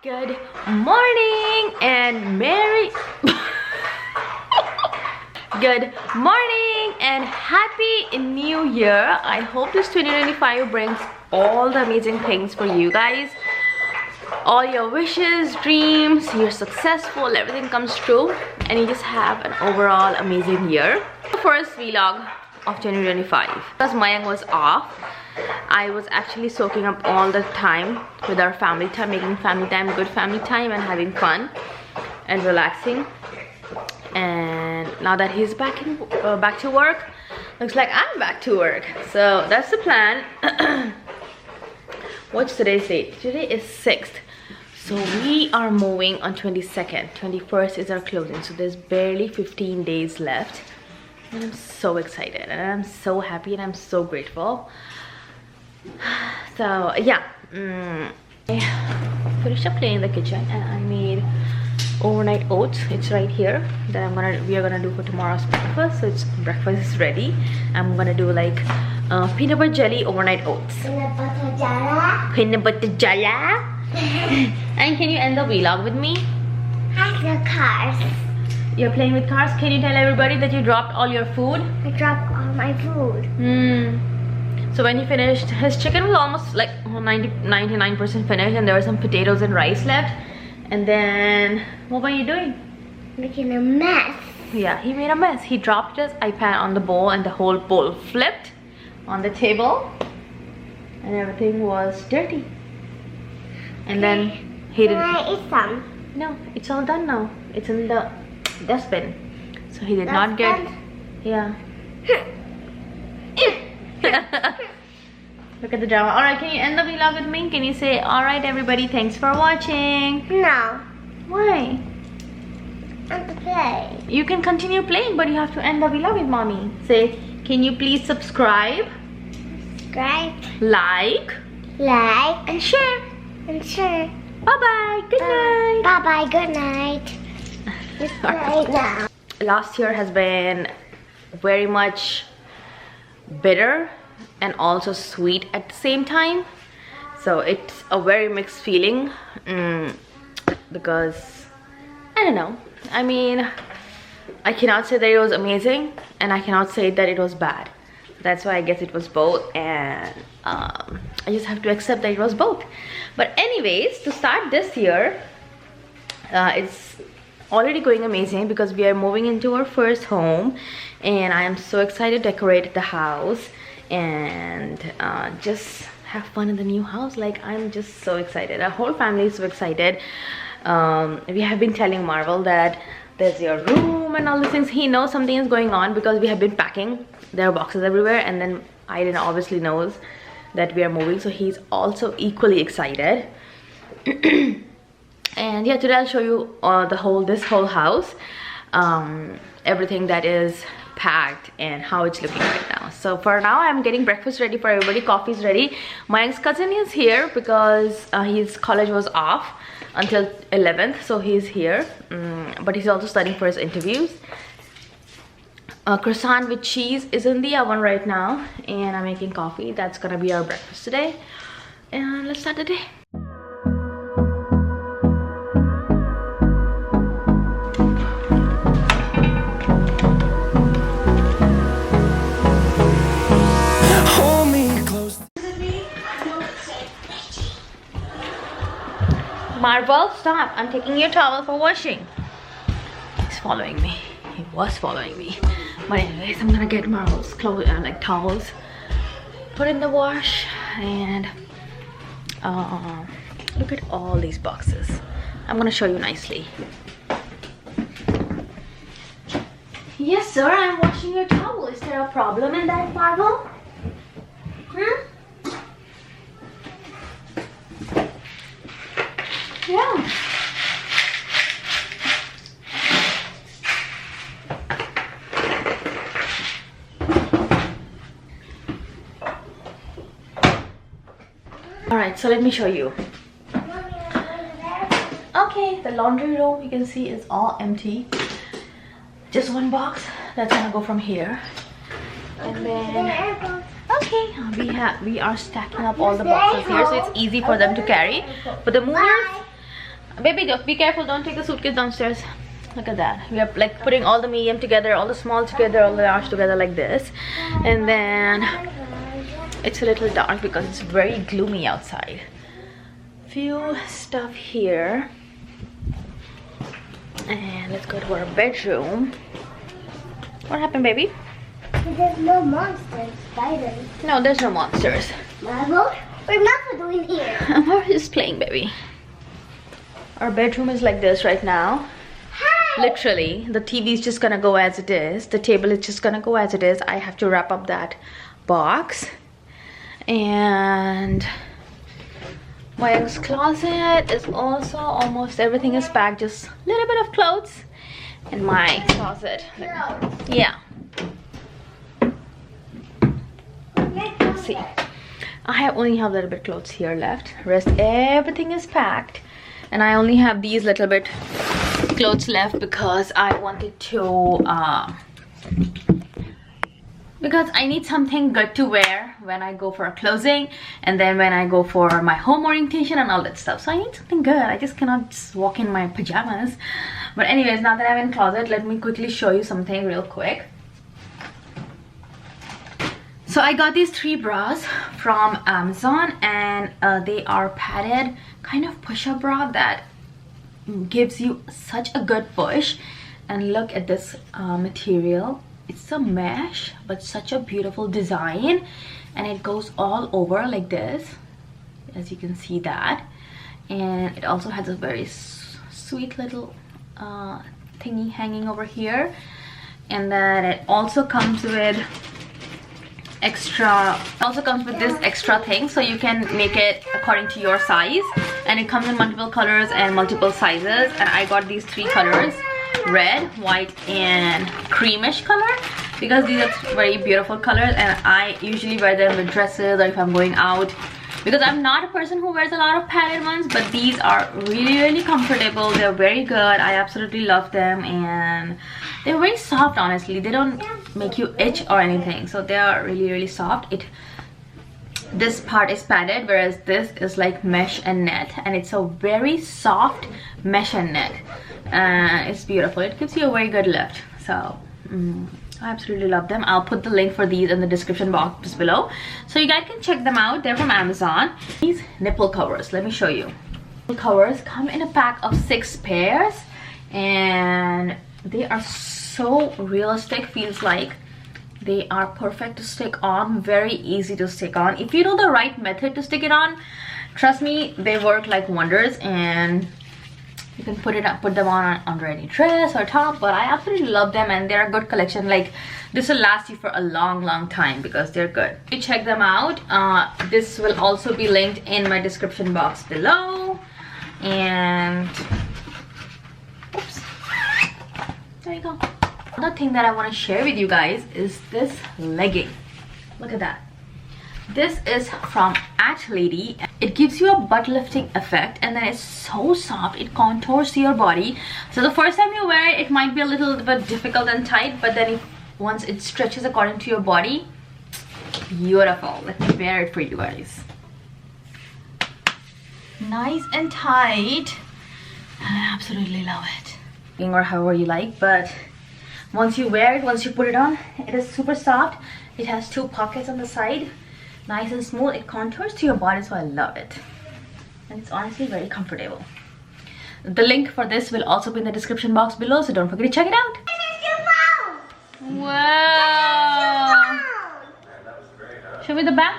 Good morning and Good morning and happy new year. I hope this 2025 brings all the amazing things for you guys. All your wishes, dreams, you're successful, everything comes true, and you just have an overall amazing year. The first vlog of 2025. Because Mayank was off, I was actually soaking up all the time with our family time, making family time good family time and having fun and relaxing. And now that he's back to work, looks like I'm back to work. So that's the plan. What's today's date? Today is 6th. So we are moving on 22nd. 21st is our closing. So there's barely 15 days left. And I'm so excited and I'm so happy and I'm so grateful. So yeah, I finished up cleaning the kitchen and I made overnight oats. It's right here that we are gonna do for tomorrow's breakfast. So it's breakfast is ready. I'm gonna do like peanut butter jelly overnight oats. Peanut butter jelly. Peanut butter jelly. And can you end the vlog with me? Hi, the cars. You're playing with cars. Can you tell everybody that you dropped all your food? I dropped all my food. So when he finished, his chicken was almost like 99% finished, and there were some potatoes and rice left. And then, what were you doing? Making a mess. Yeah, he made a mess. He dropped his iPad on the bowl and the whole bowl flipped on the table. And everything was dirty. And then he didn't... Can I eat some? No, it's all done now. It's in the dustbin. So he did not get... Yeah. Look at the drama. Alright, can you end the vlog with me? Can you say, alright everybody, thanks for watching? No. Why? I want to play. You can continue playing, but you have to end the vlog with mommy. Say, can you please subscribe? Subscribe. Like. And share. And share. Bye-bye. Good night. Bye-bye. Good night. It's right now. Last year has been very much bitter and also sweet at the same time. So it's a very mixed feeling because I don't know. I mean, I cannot say that it was amazing and I cannot say that it was bad. That's why I guess it was both, and I just have to accept that it was both. But anyways, to start this year, it's already going amazing because we are moving into our first home and I am so excited to decorate the house and just have fun in the new house. Like, I'm just so excited. Our whole family is so excited. We have been telling Marvel that there's your room and all these things. He knows something is going on because we have been packing. There are boxes everywhere, and then Aiden obviously knows that we are moving, so he's also equally excited. And yeah, today I'll show you this whole house, everything that is packed and how it's looking right now. So for now, I'm getting breakfast ready for everybody. Coffee's ready. Mayank's cousin is here because his college was off until 11th, so he's here, but he's also studying for his interviews. Croissant with cheese is in the oven right now, and I'm making coffee. That's gonna be our breakfast today, and let's start the day. Marvel, stop. I'm taking your towel for washing. He's following me. He was following me. But anyways, I'm gonna get Marvel's clothes and like towels, put in the wash, and look at all these boxes. I'm gonna show you nicely. Yes, sir, I'm washing your towel. Is there a problem in that, Marvel? Huh? Yeah. Alright, so let me show you. Okay, the laundry room you can see is all empty. Just one box that's gonna go from here. And then okay, we are stacking up all the boxes here, so it's easy for them to carry. But the movers, Baby, be careful, don't take the suitcase downstairs. Look at that. We are like putting all the medium together, all the small together, all the large together like this. And then it's a little dark because it's very gloomy outside. Few stuff here. And let's go to our bedroom. What happened, baby? There's no monsters, spiders. No, there's no monsters. Marvel? What Marvel doing here? I'm just playing, baby. Our bedroom is like this right now. Hi! Literally, the TV is just gonna go as it is. The table is just gonna go as it is. I have to wrap up that box. And my ex closet is also almost everything is packed. Just a little bit of clothes in my closet. Yeah. Let's see. I only have a little bit clothes here left. Rest everything is packed. And I only have these little bit clothes left because I wanted to because I need something good to wear when I go for a closing and then when I go for my home orientation and all that stuff. So I need something good. I just cannot just walk in my pajamas. But anyways, now that I'm in closet, let me quickly show you something real quick. So I got these 3 bras from Amazon, and they are padded kind of push-up bra that gives you such a good push. And look at this material. It's a mesh, but such a beautiful design, and it goes all over like this, as you can see that. And it also has a very sweet little thingy hanging over here. And then it also comes with this extra thing, so you can make it according to your size, and it comes in multiple colors and multiple sizes. And I got these 3 colors: red, white, and creamish color, because these are very beautiful colors, and I usually wear them with dresses or if I'm going out, because I'm not a person who wears a lot of padded ones. But these are really comfortable. They're very good. I absolutely love them, and they're very soft. Honestly, they don't make you itch or anything, so they are really soft. This part is padded, whereas this is like mesh and net, and it's a very soft mesh and net. It's beautiful. It gives you a very good lift. So I absolutely love them. I'll put the link for these in the description box below, so you guys can check them out. They're from Amazon. These nipple covers, let me show you. Nipple covers come in a pack of 6 pairs, and they are so realistic. Feels like they are perfect to stick on, very easy to stick on. If you know the right method to stick it on, trust me, they work like wonders. And you can put them on under any dress or top. But I absolutely love them, and they're a good collection. Like, this will last you for a long time because they're good. You check them out. This will also be linked in my description box below. And oops, there you go. Another thing that I want to share with you guys is this legging. Look at that. This is from Lady. It gives you a butt lifting effect, and then it's so soft. It contours to your body. So the first time you wear it, it might be a little bit difficult and tight, but then once it stretches according to your body, beautiful. Let me wear it for you guys. Nice and tight. I absolutely love it. Or however you like, but once you wear it, once you put it on, it is super soft. It has 2 pockets on the side, nice and smooth. It contours to your body, so I love it, and it's honestly very comfortable. The link for this will also be in the description box below, so don't forget to check it out. Wow! Show me the back.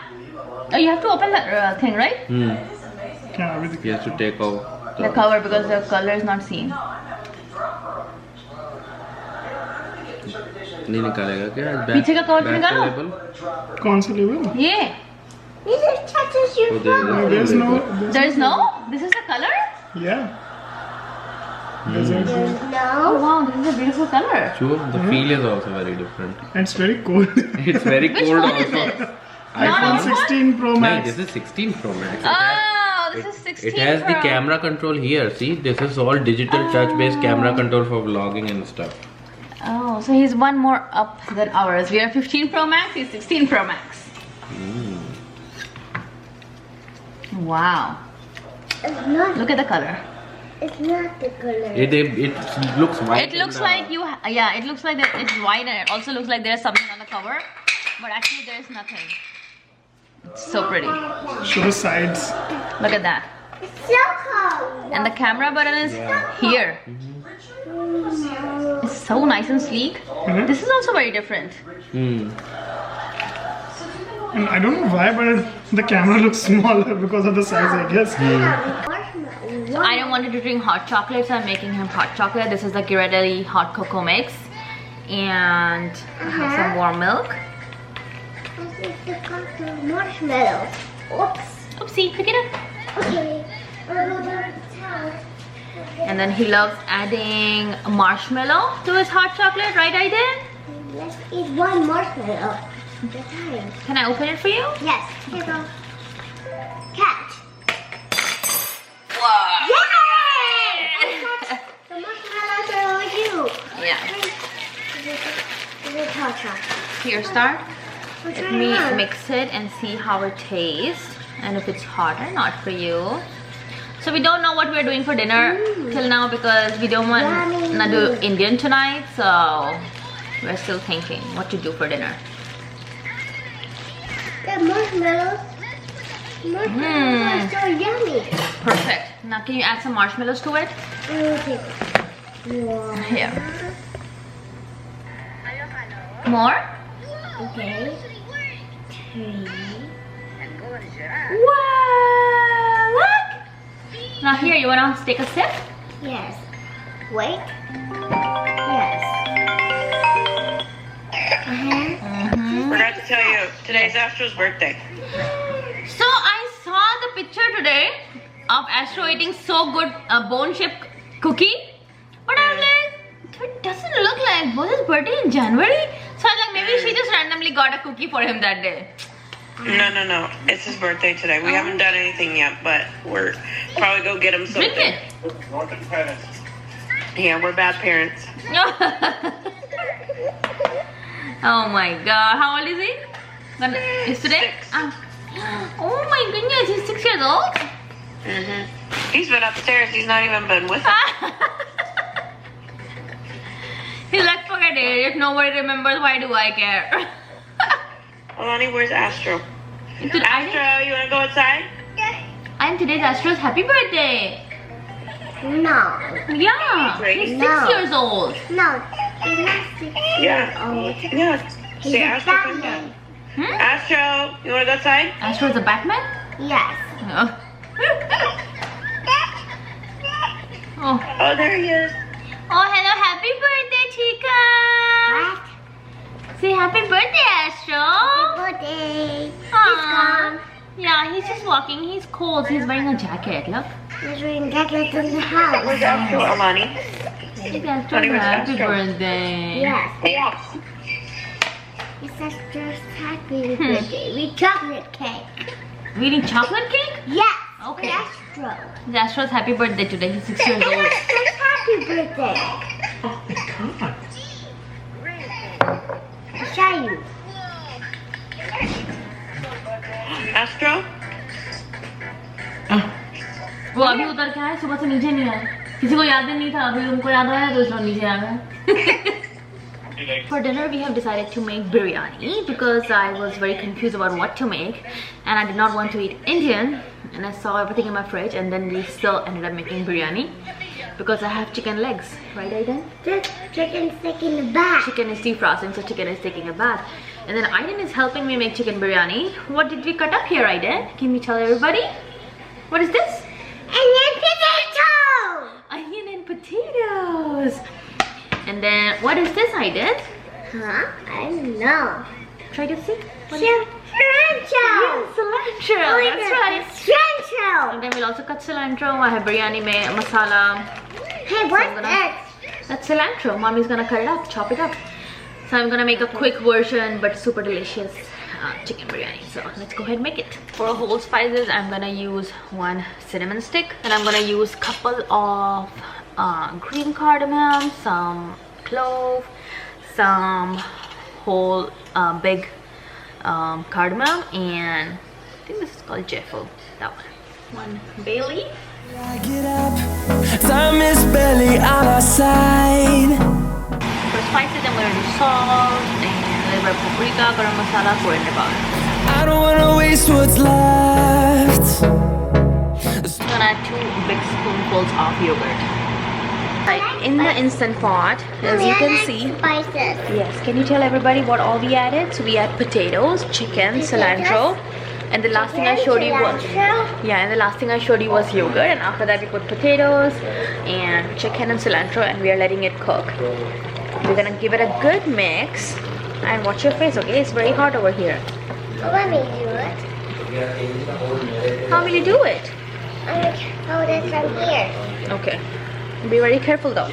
Oh, you have to open that thing, right? Yeah, everything. You have to take out the cover because the color is not seen. नहीं निकालेगा क्या? पीछे का cover निकालो। कौन सा label? ये। This is touches your phone. There's no. There's no. This is the color. Yeah. There's Oh no. wow, this is a beautiful color. Sure, the feel is also very different. And it's very cold. It's very Which cold one also. is this? iPhone 16 Pro No, Max. this is 16 Pro Max. Oh, this is 16 It has the Pro. camera control here. See, this is all digital touch-based camera control for vlogging and stuff. Oh, so he's one more up than ours. We are 15 Pro Max, he's 16 Pro Max. Wow. It's not. Look at the color. It's not the color. It looks white. It looks like you, yeah, it looks like that it's white, and it also looks like there's something on the cover, but actually there's nothing. It's so pretty. Show the sides. Look at that. It's so cold. And the camera button is here. It's so nice and sleek. This is also very different. And I don't know why, but the camera looks smaller because of the size, I guess. So I don't want to drink hot chocolate, so I'm making him hot chocolate. This is the Ghirardelli hot cocoa mix. And I have some warm milk. This is the cocoa marshmallows. Oops. Oopsie, pick it up. Okay. And then he loves adding marshmallow to his hot chocolate, right, Aiden? Let's eat one marshmallow at a time. Can I open it for you? Yes. Here go. Catch. Wow. Yay! The marshmallows are over you. Yeah. This is hot chocolate. Here, start. Let me Try it. mix it and see how it tastes. And if it's hot or not for you. So we don't know what we're doing for dinner till now because we don't want to do Indian tonight. So we're still thinking what to do for dinner. The marshmallows. Marshmallows are so yummy. Perfect. Now can you add some marshmallows to it? Okay. One. Here. More? Okay. 3. Wow! Look! Now here, you wanna take a sip? Yes. Wait. Yes. Forgot to tell you, today's Astro's birthday. So I saw the picture today of Astro eating so good bone-shaped cookie, but I was like, it doesn't look like, was his birthday in January? So I was like, maybe she just randomly got a cookie for him that day. No. It's his birthday today. We haven't done anything yet, but we're probably go get him something. Drink it. Yeah, we're bad parents. Oh my god, how old is he? Is today? 6. Oh my goodness, he's 6 years old? He's been upstairs. He's not even been with us. He's like, forget it, if nobody remembers, why do I care? Alani, where's Astro? Astro, Astro, you wanna go outside? and today's Astro's happy birthday. No. Yeah, he's 6 years old. No. He's not 6 years old. Yeah. He's Say a Astro, come Batman. down. Astro, you wanna go outside? Astro is a Batman? Yes. Oh. Oh. Oh, there he is. Oh, hello, happy birthday, Chica. What? Say happy birthday, Astro. Happy birthday. Aww. Yeah, he's just walking. He's cold. He's wearing a jacket. Look. He's wearing jackets in the house. Where's Astro, Alani? It's Astro's Honey, where's happy Astro? birthday. Yes. Yeah. It's just happy birthday with chocolate cake. We eating chocolate cake? Yes. Okay. With Astro. It's Astro's happy birthday today. He's 6 years old. Astro's happy birthday. I'll show you. Astro? वो अभी उतर के आए, सुबह से नीचे नहीं आए. किसी को याद ही नहीं था. अभी उनको याद आया तो इसलिए नीचे आ गए. For dinner, we have decided to make biryani because I was very confused about what to make, and I did not want to eat Indian. And I saw everything in my fridge, and then we still ended up making biryani because I have chicken legs, right, Aiden? Just chicken's taking a bath. Chicken is defrosting, so chicken is taking a bath. And then Aiden is helping me make chicken biryani. What did we cut up here, Aiden? Can we tell everybody? What is this? Onion potato. Onion and potatoes. And then what is this, Aiden? Huh? I don't know. Try to see. Cilantro. Yeah, cilantro. Oh, That's right. Cilantro. And then we'll also cut cilantro. I have biryani masala. Hey, I'm what's gonna- this? That's cilantro. Mommy's gonna cut it up, chop it up. So I'm gonna make a quick version but super delicious chicken biryani. So let's go ahead and make it. For whole spices, I'm gonna use 1 cinnamon stick, and I'm gonna use couple of green cardamom, some clove, some whole big cardamom, and I think this is called jeffo. That one. 1 bay leaf. I get up, time inside. For spices, I'm gonna do salt and a little bit of paprika, garam masala, coriander powder. I don't wanna waste what's left. I'm gonna add 2 big spoonfuls of yogurt. Right, in the instant pot, as you can see. Spices. Yes, can you tell everybody what all we added? So we add potatoes, chicken, cilantro, and the last thing I showed you was and the last thing I showed you was yogurt, and after that we put potatoes and chicken and cilantro, and we are letting it cook. We're gonna give it a good mix, and watch your face, okay? It's very hot over here. Let me do it. How will you do it? I'm gonna hold it from here. Okay. Be very careful though.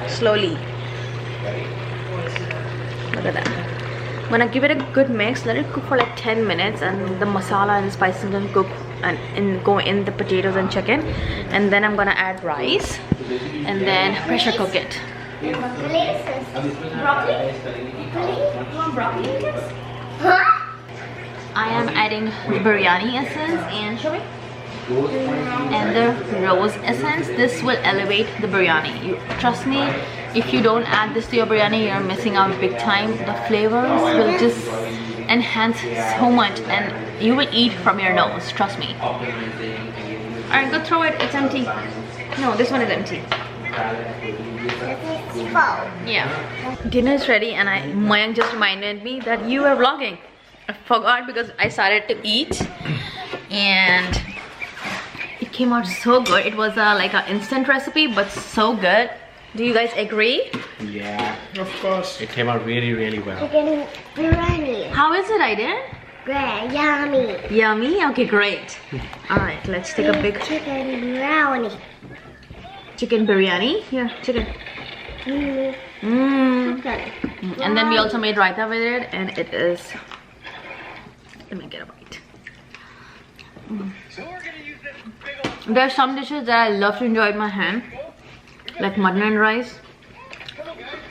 Slowly. Look at that. I'm gonna give it a good mix. Let it cook for like 10 minutes, and the masala and the spices can cook and go in the potatoes and chicken. And then I'm gonna add rice, and then pressure cook it. Broccoli? Broccoli? Huh? I am adding biryani essence and the rose essence. This will elevate the biryani. Trust me, if you don't add this to your biryani, you're missing out big time. The flavors will just enhance so much, and you will eat from your nose. Trust me. Alright, go throw it. It's empty. No, this one is empty. Yeah. Dinner is ready, and Mayank just reminded me that you were vlogging. I forgot because I started to eat, and it came out so good. It was like an instant recipe, but so good. Do you guys agree? Yeah, Of course. it came out really, really well. Chicken biryani. How is it, Aiden? Great, yummy. Yummy? Okay, great. Alright, let's take a big Chicken brownie. chicken biryani. Here, chicken. Okay. And then we also made raita with it, and it is... Let me get a bite. There are some dishes that I love to enjoy with my hand, like mutton and rice,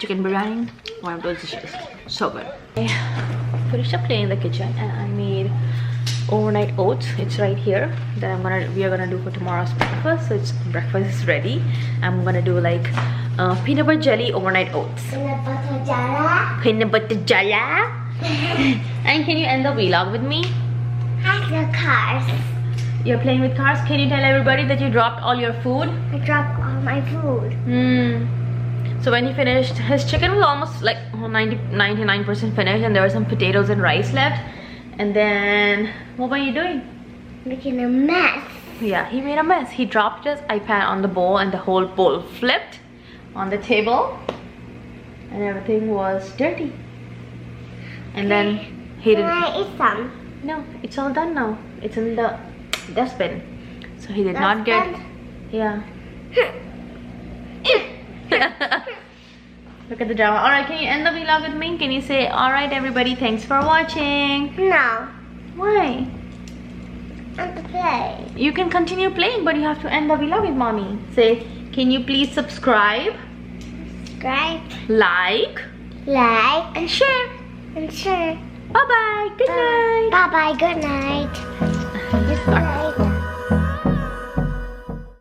chicken biryani, one of those dishes. So good. I finished up cleaning the kitchen, and I made overnight oats. It's right here that we are gonna do for tomorrow's breakfast. So breakfast is ready. I'm gonna do like peanut butter jelly overnight oats. Peanut butter jelly. Peanut butter jelly. And can you end the vlog with me? Hack the cars. You're playing with cars. Can you tell everybody that you dropped all your food? I dropped all my food. So when he finished, his chicken was almost like 99% finished, and there were some potatoes and rice left. And then, what were you doing? Making a mess. Yeah, he made a mess. He dropped his iPad on the bowl, and the whole bowl flipped on the table, and everything was dirty. And then he Can didn't. I eat some? No, it's all done now. It's in the dustbin. So he did not get. Yeah. Look at the drama. Alright, can you end the vlog with me? Can you say, alright everybody, thanks for watching? No. Why? I want to play. You can continue playing, but you have to end the vlog with mommy. Say, can you please subscribe, Subscribe, like, like, and share. and share. Bye bye. Good night. Bye bye. Good night. Good night.